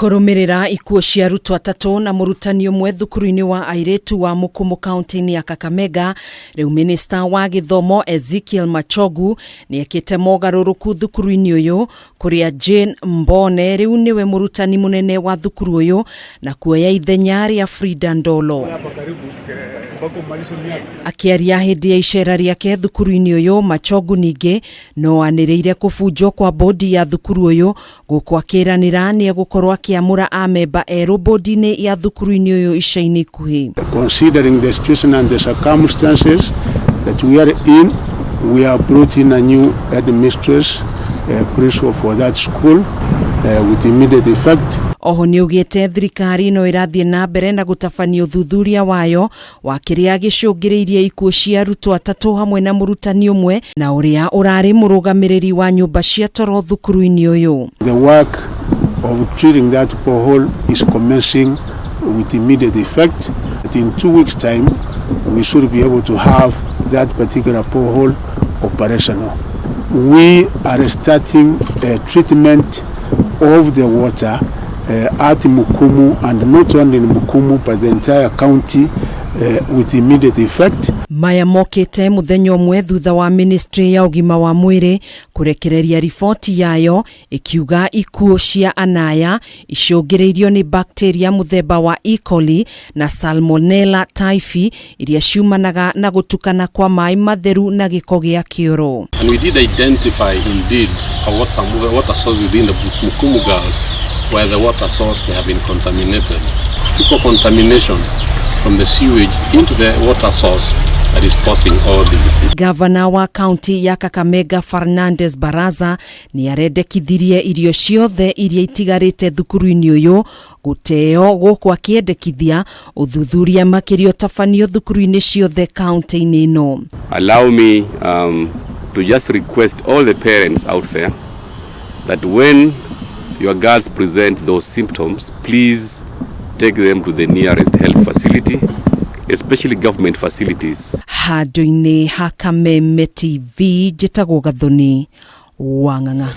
Kũrũmĩrĩra ikuũ cia arutwo atatũ na mũrutani ũmwe thukuru-inĩ wa airĩtu wa Mukumu kaunti-inĩ ya Kakamega, rĩu minista wa gĩthomo EZEKIEL Machogu nĩekĩte mogarũrũku thukuru-inĩ ũyũ, kũrĩa Jane MMBONE rĩu nĩwe mũrutani mũnene wa thukuru ũyũ na kuoya ithenya rĩa FRIDA NDOLO. Akĩaria hĩndĩ ya icera rĩake thukuru-inĩ ũyũ, Machogu ningĩ no anĩrĩire kũbunjwo kwa mbũndi ya thukuru ũyũ, gũkũ akĩranĩra nĩegũkorwo akĩamũra amemba erũ mbũndi-inĩ ya thukuru-inĩ ũyũ ica-inĩ ikuhĩ. Considering the situation and the circumstances that we are in, we have brought in a new headmistress, principal for that school with immediate effect. Oho nĩugĩte thirikari no ĩrathiĩ na mbere na gũtabania ũthuthuria wayo wa kĩrĩa gĩcũngĩrĩirie ikuũ cia arutwo atatũ hamwe na mũrutani ũmwe na ũrĩa ũrarĩ mũrũgamĩrĩri wa nyũmba cia toro thukuru-inĩ ũyũ. The work of treating that borehole is commencing with immediate effect. In 2 weeks' time, we should be able to have that particular borehole operational. We are starting treatment of the water at Mukumu, and not only in Mukumu but the entire county with immediate effect. Maya mokite muthenya ũmwe thutha wa ministry ya ũgima wa mwĩrĩ kurekereria riboti yayo ikiuga ikuũ cia anaya icũngĩrĩirio ni bacteria muthemba wa E-COLI na Salmonella typhi iria ciumanaga na gutukana kwa maĩ matheru na gĩko gĩa kĩoro. And we did identify indeed water source within the Mukumu girls where the water source may have been contaminated. Fecal contamination from the sewage into the water source that is causing all this. Governor wa kaunti ya Kakamega Fernandez Baraza ni arendekithirie irio ciothe iria itigarĩte thukuru-inĩ ũyũ gũteo gũkũ akĩendekithia ũthuthuria makĩria tabanio thukuru-inĩ ciothe kaunti-inĩ ĩno. Allow me to just request all the parents out there that when your girls present those symptoms, please take them to the nearest health facility, especially government facilities. Handũ-inĩ ha Kameme TV, njĩtagwo Gathoni Wang'ang'a.